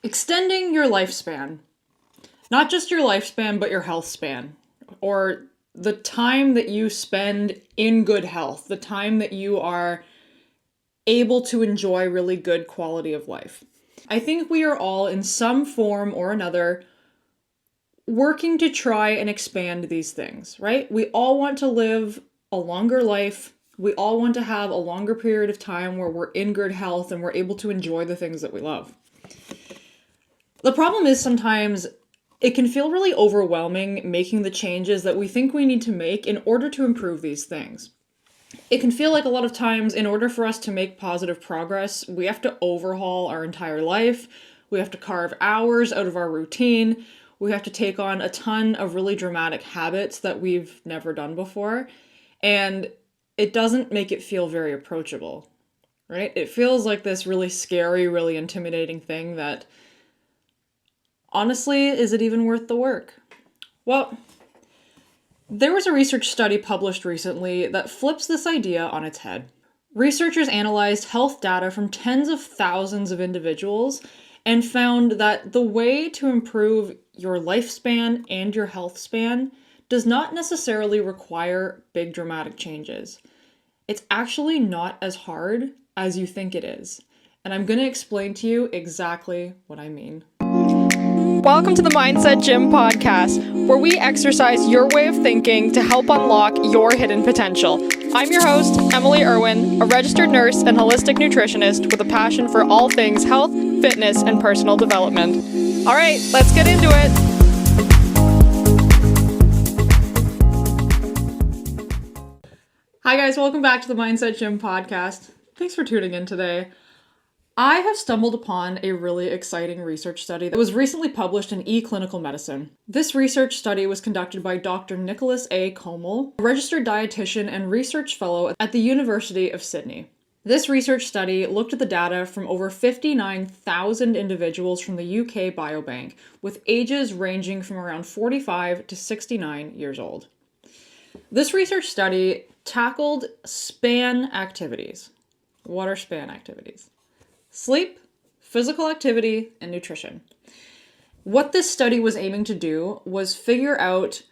Extending your lifespan. Not just your lifespan, but your health span. Or the time that you spend in good health. The time that you are able to enjoy really good quality of life. I think we are all, in some form or another, working to try and expand these things, right? We all want to live a longer life. We all want to have a longer period of time where we're in good health and we're able to enjoy the things that we love. The problem is sometimes it can feel really overwhelming making the changes that we think we need to make in order to improve these things. It can feel like a lot of times, in order for us to make positive progress, we have to overhaul our entire life. We have to carve hours out of our routine. We have to take on a ton of really dramatic habits that we've never done before. And it doesn't make it feel very approachable, right? It feels like this really scary, really intimidating thing that, honestly, is it even worth the work? Well, there was a research study published recently that flips this idea on its head. Researchers analyzed health data from tens of thousands of individuals and found that the way to improve your lifespan and your health span does not necessarily require big dramatic changes. It's actually not as hard as you think it is. And I'm going to explain to you exactly what I mean. Welcome to the Mindset Gym podcast, where we exercise your way of thinking to help unlock your hidden potential. I'm your host, Emily Irwin, a registered nurse and holistic nutritionist with a passion for all things health, fitness, and personal development. All right, let's get into it. Hi guys, welcome back to the Mindset Gym podcast. Thanks for tuning in today. I have stumbled upon a really exciting research study that was recently published in eClinicalMedicine. This research study was conducted by Dr. Nicholas A. Comel, a registered dietitian and research fellow at the University of Sydney. This research study looked at the data from over 59,000 individuals from the UK Biobank, with ages ranging from around 45 to 69 years old. This research study tackled span activities. What are span activities? Sleep, physical activity, and nutrition. What this study was aiming to do was figure out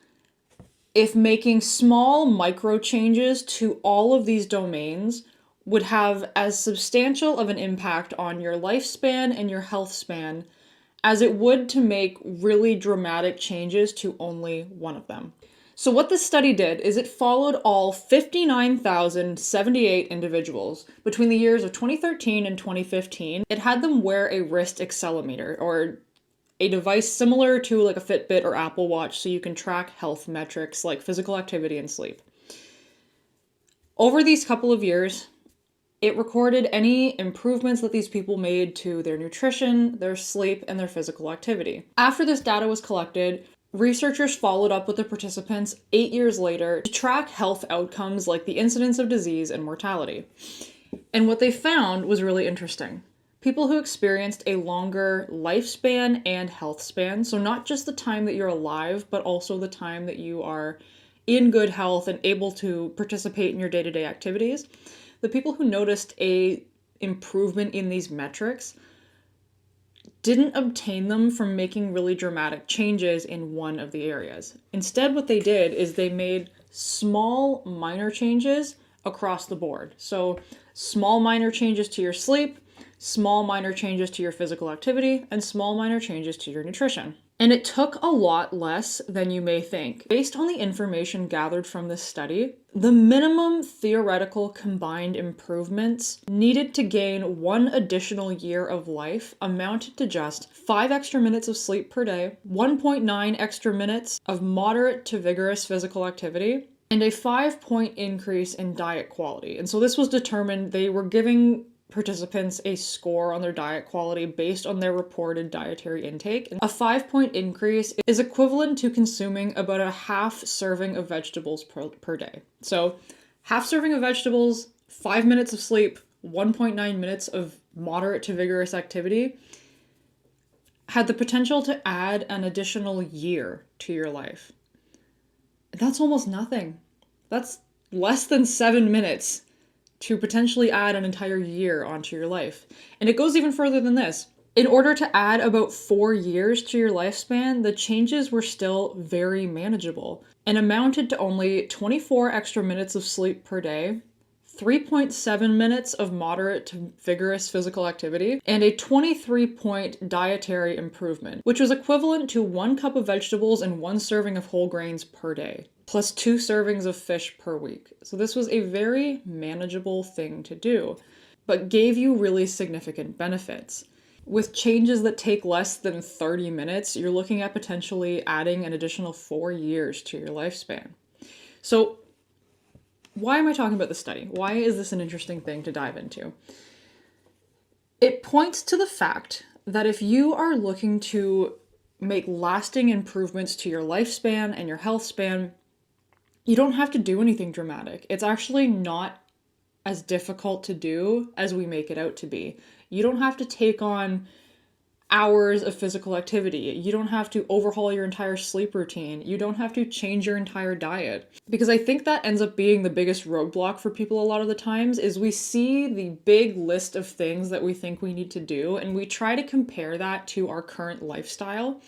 if making small micro changes to all of these domains would have as substantial of an impact on your lifespan and your health span as it would to make really dramatic changes to only one of them. So what this study did is it followed all 59,078 individuals between the years of 2013 and 2015. It had them wear a wrist accelerometer, or a device similar to like a Fitbit or Apple Watch, so you can track health metrics like physical activity and sleep. Over these couple of years, it recorded any improvements that these people made to their nutrition, their sleep, and their physical activity. After this data was collected, researchers followed up with the participants 8 years later to track health outcomes like the incidence of disease and mortality. And what they found was really interesting. People who experienced a longer lifespan and health span, so not just the time that you're alive, but also the time that you are in good health and able to participate in your day-to-day activities, the people who noticed a improvement in these metrics didn't obtain them from making really dramatic changes in one of the areas. Instead, what they did is they made small minor changes across the board. So small minor changes to your sleep, small minor changes to your physical activity, and small minor changes to your nutrition. And it took a lot less than you may think. Based on the information gathered from this study, the minimum theoretical combined improvements needed to gain 1 additional year of life amounted to just 5 extra minutes of sleep per day, 1.9 extra minutes of moderate to vigorous physical activity, and a 5-point increase in diet quality. And so this was determined, they were giving participants a score on their diet quality based on their reported dietary intake. A 5-point increase is equivalent to consuming about a half serving of vegetables per day. So half serving of vegetables, 5 minutes of sleep, 1.9 minutes of moderate to vigorous activity had the potential to add an additional year to your life. That's almost nothing. That's less than 7 minutes to potentially add an entire year onto your life. And it goes even further than this. In order to add about 4 years to your lifespan, the changes were still very manageable and amounted to only 24 extra minutes of sleep per day, 3.7 minutes of moderate to vigorous physical activity, and a 23-point dietary improvement, which was equivalent to 1 cup of vegetables and 1 serving of whole grains per day, plus 2 servings of fish per week. So this was a very manageable thing to do, but gave you really significant benefits. With changes that take less than 30 minutes, you're looking at potentially adding an additional 4 years to your lifespan. So why am I talking about this study? Why is this an interesting thing to dive into? It points to the fact that if you are looking to make lasting improvements to your lifespan and your health span, you don't have to do anything dramatic. It's actually not as difficult to do as we make it out to be. You don't have to take on hours of physical activity. You don't have to overhaul your entire sleep routine. You don't have to change your entire diet. Because I think that ends up being the biggest roadblock for people a lot of the times is we see the big list of things that we think we need to do and we try to compare that to our current lifestyle.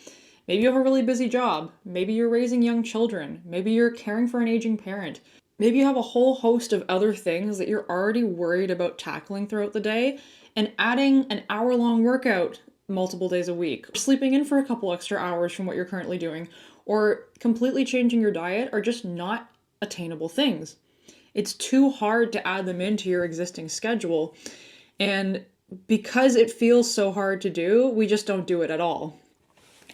Maybe you have a really busy job. Maybe you're raising young children. Maybe you're caring for an aging parent. Maybe you have a whole host of other things that you're already worried about tackling throughout the day, and adding an hour-long workout multiple days a week, or sleeping in for a couple extra hours from what you're currently doing, or completely changing your diet are just not attainable things. It's too hard to add them into your existing schedule, and because it feels so hard to do, we just don't do it at all.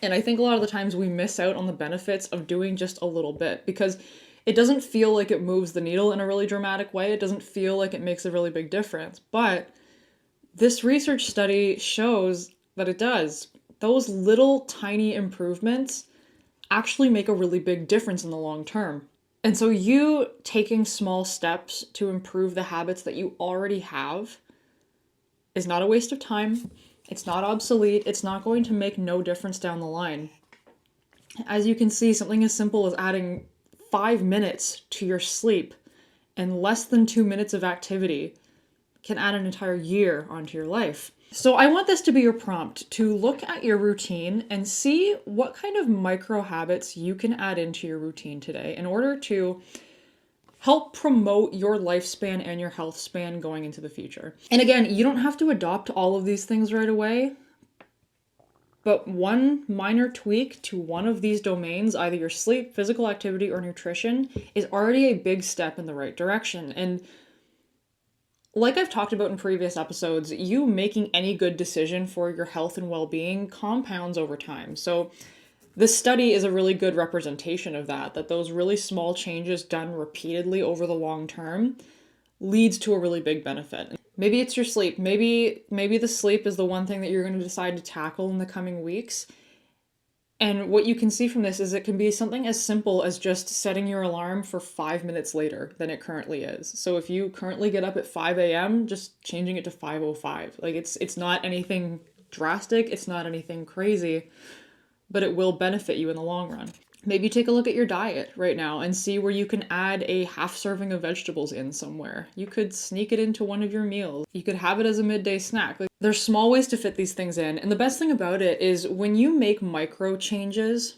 And I think a lot of the times we miss out on the benefits of doing just a little bit because it doesn't feel like it moves the needle in a really dramatic way. It doesn't feel like it makes a really big difference. But this research study shows that it does. Those little tiny improvements actually make a really big difference in the long term. And so you taking small steps to improve the habits that you already have is not a waste of time. It's not obsolete. It's not going to make no difference down the line. As you can see, something as simple as adding 5 minutes to your sleep and less than 2 minutes of activity can add an entire year onto your life. So I want this to be your prompt to look at your routine and see what kind of micro habits you can add into your routine today in order to help promote your lifespan and your health span going into the future. And again, you don't have to adopt all of these things right away, but one minor tweak to one of these domains, either your sleep, physical activity, or nutrition, is already a big step in the right direction. And like I've talked about in previous episodes, you making any good decision for your health and well-being compounds over time. So this study is a really good representation of that those really small changes done repeatedly over the long term leads to a really big benefit. Maybe it's your sleep. Maybe the sleep is the one thing that you're going to decide to tackle in the coming weeks. And what you can see from this is it can be something as simple as just setting your alarm for 5 minutes later than it currently is. So if you currently get up at 5 a.m., just changing it to 5:05. Like it's not anything drastic. It's not anything crazy, but it will benefit you in the long run. Maybe take a look at your diet right now and see where you can add a half serving of vegetables in somewhere. You could sneak it into one of your meals. You could have it as a midday snack. Like, there's small ways to fit these things in. And the best thing about it is when you make micro changes,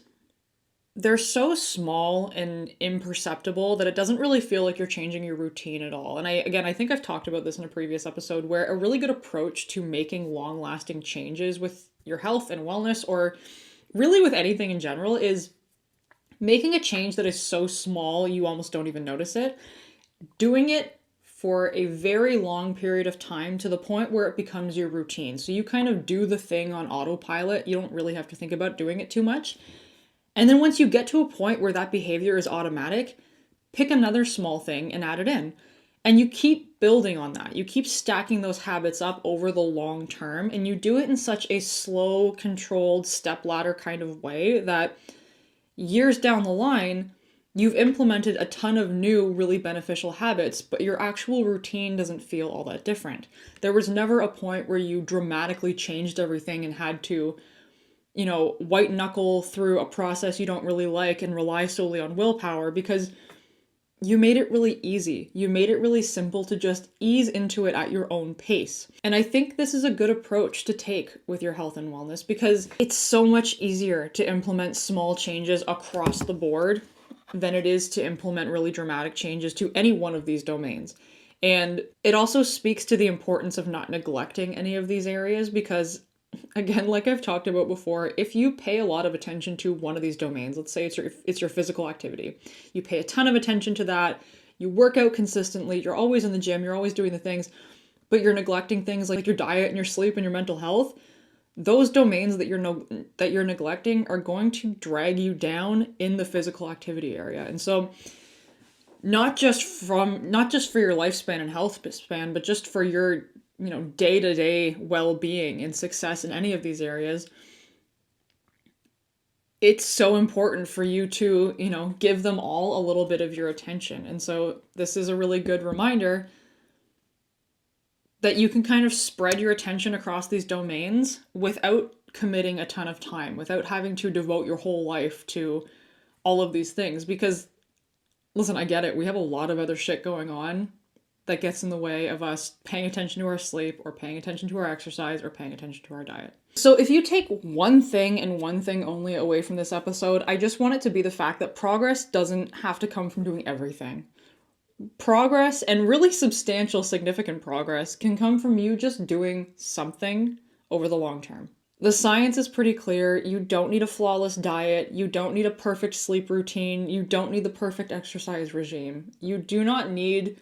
they're so small and imperceptible that it doesn't really feel like you're changing your routine at all. And I think I've talked about this in a previous episode where a really good approach to making long-lasting changes with your health and wellness, or really with anything in general, is making a change that is so small you almost don't even notice it. Doing it for a very long period of time to the point where it becomes your routine. So you kind of do the thing on autopilot. You don't really have to think about doing it too much. And then once you get to a point where that behavior is automatic, pick another small thing and add it in. And you keep building on that. You keep stacking those habits up over the long term, and you do it in such a slow, controlled stepladder kind of way that years down the line, you've implemented a ton of new, really beneficial habits, but your actual routine doesn't feel all that different. There was never a point where you dramatically changed everything and had to, white knuckle through a process you don't really like and rely solely on willpower, because you made it really easy. You made it really simple to just ease into it at your own pace. And I think this is a good approach to take with your health and wellness because it's so much easier to implement small changes across the board than it is to implement really dramatic changes to any one of these domains. And it also speaks to the importance of not neglecting any of these areas because, again, like I've talked about before, if you pay a lot of attention to one of these domains, let's say it's your physical activity, you pay a ton of attention to that, you work out consistently, you're always in the gym, you're always doing the things, but you're neglecting things like your diet and your sleep and your mental health, those domains that you're neglecting are going to drag you down in the physical activity area. And so not just for your lifespan and health span, but just for your day-to-day well-being and success in any of these areas, it's so important for you to, give them all a little bit of your attention. And so this is a really good reminder that you can kind of spread your attention across these domains without committing a ton of time, without having to devote your whole life to all of these things. Because, listen, I get it. We have a lot of other shit going on that gets in the way of us paying attention to our sleep or paying attention to our exercise or paying attention to our diet. So if you take one thing and one thing only away from this episode, I just want it to be the fact that progress doesn't have to come from doing everything. Progress, and really substantial, significant progress, can come from you just doing something over the long term. The science is pretty clear. You don't need a flawless diet. You don't need a perfect sleep routine. You don't need the perfect exercise regime. You do not need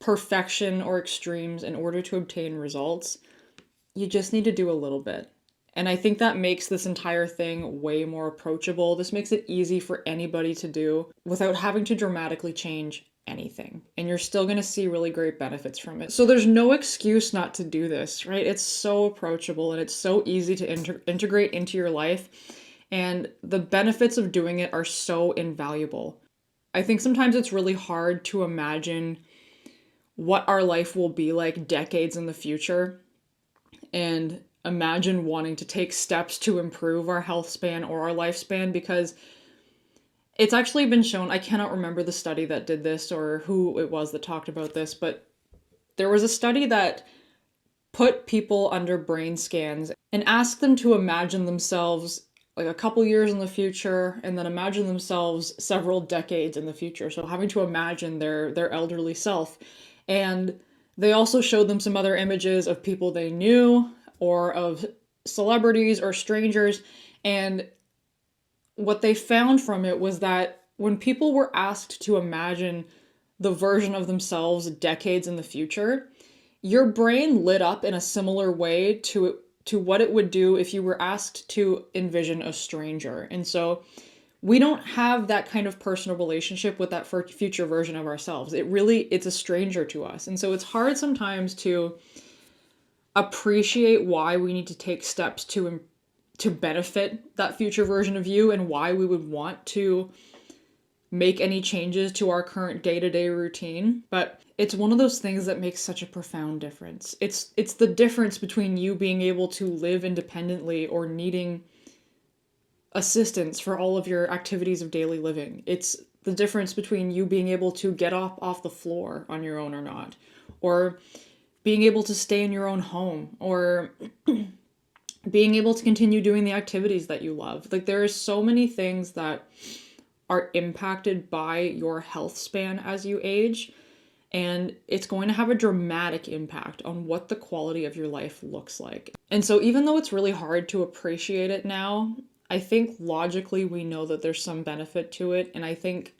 perfection or extremes in order to obtain results. You just need to do a little bit. And I think that makes this entire thing way more approachable. This makes it easy for anybody to do without having to dramatically change anything. And you're still going to see really great benefits from it. So there's no excuse not to do this, right? It's so approachable and it's so easy to integrate into your life. And the benefits of doing it are so invaluable. I think sometimes it's really hard to imagine what our life will be like decades in the future and imagine wanting to take steps to improve our health span or our lifespan, because it's actually been shown, I cannot remember the study that did this or who it was that talked about this, but there was a study that put people under brain scans and asked them to imagine themselves like a couple years in the future and then imagine themselves several decades in the future. So having to imagine their elderly self. And they also showed them some other images of people they knew or of celebrities or strangers. And what they found from it was that when people were asked to imagine the version of themselves decades in the future, your brain lit up in a similar way to what it would do if you were asked to envision a stranger. And so we don't have that kind of personal relationship with that future version of ourselves. It's a stranger to us. And so it's hard sometimes to appreciate why we need to take steps to benefit that future version of you and why we would want to make any changes to our current day-to-day routine. But it's one of those things that makes such a profound difference. It's the difference between you being able to live independently or needing assistance for all of your activities of daily living. It's the difference between you being able to get off the floor on your own or not, or being able to stay in your own home, or being able to continue doing the activities that you love. Like, there are so many things that are impacted by your health span as you age, and it's going to have a dramatic impact on what the quality of your life looks like. And so even though it's really hard to appreciate it now, I think logically we know that there's some benefit to it, and I think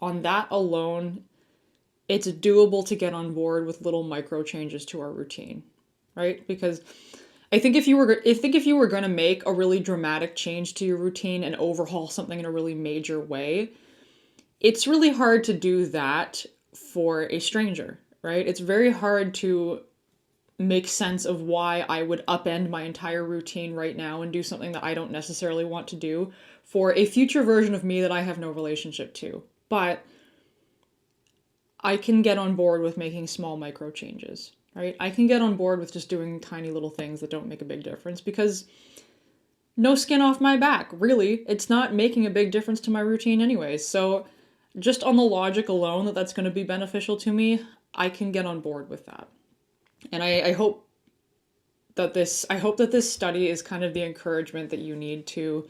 on that alone, it's doable to get on board with little micro changes to our routine, right? Because I think if you were going to make a really dramatic change to your routine and overhaul something in a really major way, it's really hard to do that for a stranger, right? It's very hard to make sense of why I would upend my entire routine right now and do something that I don't necessarily want to do for a future version of me that I have no relationship to. But I can get on board with making small micro changes, right? I can get on board with just doing tiny little things that don't make a big difference because no skin off my back, really. It's not making a big difference to my routine anyways. So just on the logic alone that that's going to be beneficial to me, I can get on board with that. And I hope that this study is kind of the encouragement that you need to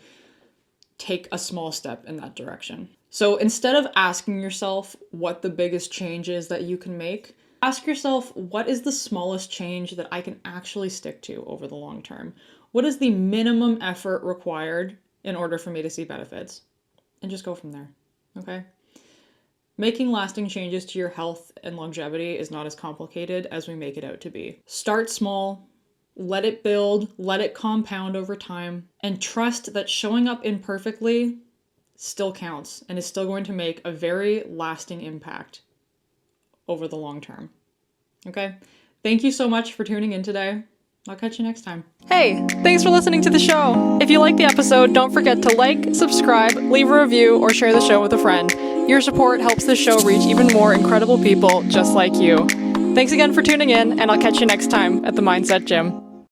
take a small step in that direction. So instead of asking yourself what the biggest change is that you can make, ask yourself, what is the smallest change that I can actually stick to over the long term? What is the minimum effort required in order for me to see benefits? And just go from there, okay? Making lasting changes to your health and longevity is not as complicated as we make it out to be. Start small, let it build, let it compound over time, and trust that showing up imperfectly still counts and is still going to make a very lasting impact over the long term. Okay? Thank you so much for tuning in today. I'll catch you next time. Hey, thanks for listening to the show. If you like the episode, don't forget to like, subscribe, leave a review, or share the show with a friend. Your support helps this show reach even more incredible people just like you. Thanks again for tuning in, and I'll catch you next time at the Mindset Gym.